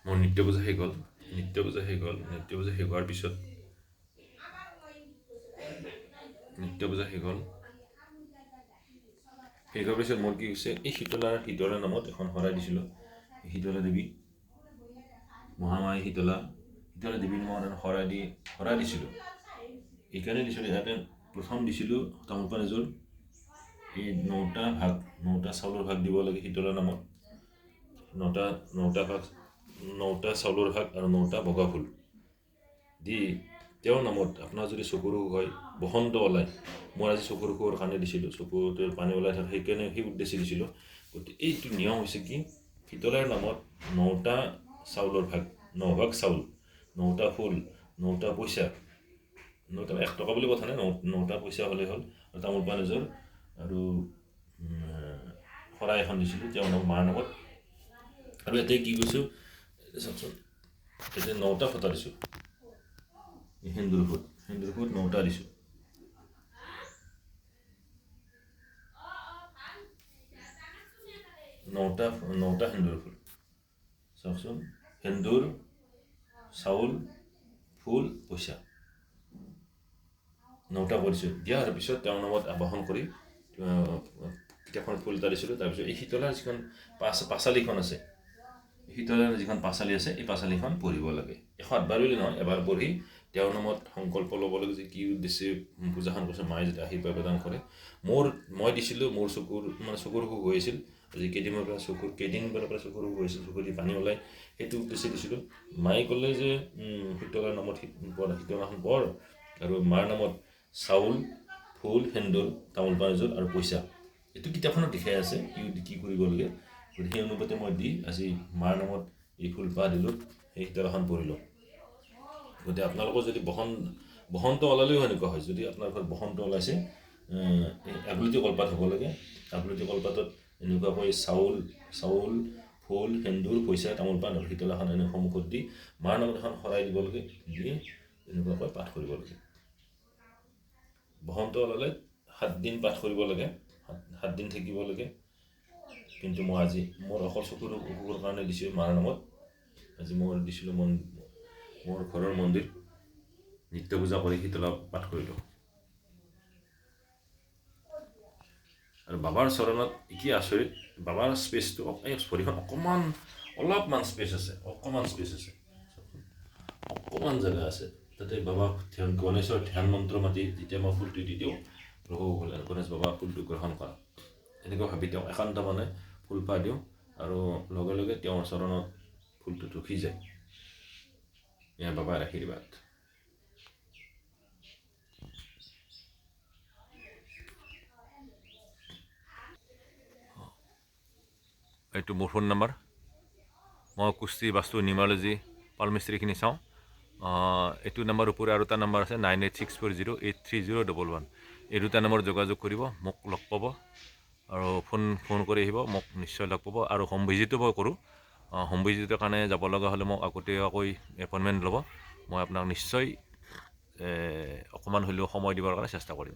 মোৰ নৃত্য পূজা শেষ হ'ল। নৃত্য পূজা শেষ হোৱাৰ পিছত মোৰ কি হৈছে, এই শীতলা নামত এখন শৰাই দিছিলোঁ। শীতলা দেৱী, মহামায়া শীতলা দেৱীৰ নামত শৰাই দিছিলোঁ। এইকাৰণে দিছিলোঁ, ইয়াতে প্ৰথম দিছিলোঁ তামোল পাণ এযোৰ, এই 9টা চাউলৰ ভাগ দিব লাগে শীতলা নামত। 9টা চাউলৰ ভাগ আৰু 9টা বগা ফুল দি তেওঁৰ নামত আপোনাৰ যদি চকুৰ অসুখ হয়, বসন্ত ওলায়, মই আজি চকুৰ অসুখৰ কাৰণে দিছিলোঁ, চকুতে পানী ওলাই থাকে, সেইকাৰণে সেই উদ্দেশ্যে দিছিলোঁ। গতিকে এইটো নিয়ম হৈছে কি, শীতলাৰ নামত 9টা চাউলৰ ভাগ, 9 ভাগ চাউল, 9টা ফুল, 9টা পইচা, 9টা 1 টকা বুলি কথা নাই, 9টা পইচা হ'লেই হ'ল, আৰু তামোল পাণ এযোৰ আৰু শৰাই এখন দিছিলোঁ তেওঁৰ নামত, মাৰ নামত। আৰু ইয়াতে কি কৈছোঁ চাওকচোন, ইয়াতে 9টা ফটা দিছোঁ, সেন্দুৰ ফুট 9টা দিছোঁ। নটা সেন্দুৰ ফুল চাওকচোন, সেন্দুৰ, চাউল, ফুল, পইচা 9টা কৰিছোঁ। দিয়াৰ পিছত তেওঁৰ নামত আবাহন কৰি কিতাপখন ফুল এটা দিছিলোঁ। তাৰপিছত এই শীতলাৰ যিখন পাঁচালিখন আছে, শীতলাৰ যিখন পাঁচালি আছে, এই পাঁচালিখন পঢ়িব লাগে। 108 বাৰ বুলি নহয়, এবাৰ পঢ়ি তেওঁৰ নামত সংকল্প ল'ব লাগে যে কি উদ্দেশ্যে পূজাখন কৰিছে, মায়ে যাতে আশীৰ্বাদ প্ৰদান কৰে। মই দিছিলোঁ, মোৰ চকুৰ অসুখ হৈ আছিল, আজি কেইদিনমানৰ পৰা চকুৰ অসুখ হৈ আছিল, চকুৰ দি পানী ওলাই, সেইটো উদ্দেশ্যে দিছিলোঁ। মায়ে ক'লে যে শীতলাৰ নামত শীতলাখন পঢ়, আৰু মাৰ নামত চাউল, ফুল, সেন্দুৰ, তামোল পাণ এযোৰ আৰু পইচা, এইটো কিতাপখনত দেখাই আছে কি কৰিব লাগে। গতিকে সেই অনুপাতে মই দি আজি মাৰ নামত এই ফুলপাহ দিলোঁ, সেই শীতলাখন পঢ়িলোঁ। গতিকে আপোনালোকৰ যদি বসন্ত ওলালেও সেনেকুৱা হয়, যদি আপোনাৰ ঘৰত বসন্ত ওলাইছে, আগলতী কলপাত হ'ব লাগে। আগলতী কলপাতত এনেকুৱাকৈ চাউল, ফুল, সেন্দুৰ, পইচা, তামোল পাণ আৰু শীতলাখন এনে সন্মুখত দি মাৰ নামত এখন শৰাই দিব লাগে, দি এনেকুৱাকৈ পাঠ কৰিব লাগে। বসন্ত ওলালে 7 দিন পাঠ কৰিব লাগে, 7 দিন থাকিব লাগে। কিন্তু মই আজি মোৰ অকল চকুৰ অসুখৰ কাৰণে দিছিলোঁ মাৰ নামত। আজি মই দিছিলোঁ মোৰ ঘৰৰ মন্দিৰ, নিত্য পূজা কৰি শীতলা পাঠ কৰিলোঁ। আৰু বাবাৰ চৰণত কি আচৰিত, বাবাৰ স্পেচটো ভৰিখন অলপমান স্পেচ আছে, অকণমান জেগা আছে, তাতে বাবাক গণেশৰ ধ্যান মন্ত্ৰ মাতি যেতিয়া মই ফুলটো দি দিওঁ, প্ৰভু গণেশ বাবা ফুলটো গ্ৰহণ কৰা, এনেকৈ ভাবি তেওঁ একান্ত মানে ফুলপাহ দিওঁ, আৰু লগে লগে তেওঁৰ চৰণত ফুলটো ৰখি যায়। এয়া বাবাৰ আশীৰ্বাদ। এইটো মোৰ ফোন নম্বৰ। মই কুস্তি, বাস্তু, নিউমাৰলজি, পালমিস্ত্ৰীখিনি চাওঁ। এইটো নাম্বাৰ উপৰি আৰু এটা নাম্বাৰ আছে 9864083011। এই দুটা নম্বৰত যোগাযোগ কৰিব, মোক লগ পাব, আৰু ফোন কৰি আহিব, মোক নিশ্চয় লগ পাব। আৰু হোম ভিজিটো মই কৰোঁ। হোম ভিজিটৰ কাৰণে যাব লগা হ'লে মোক আগতীয়াকৈ এপইণ্টমেণ্ট ল'ব, মই আপোনাক নিশ্চয় অকণমান হ'লেও সময় দিবৰ কাৰণে চেষ্টা কৰিম।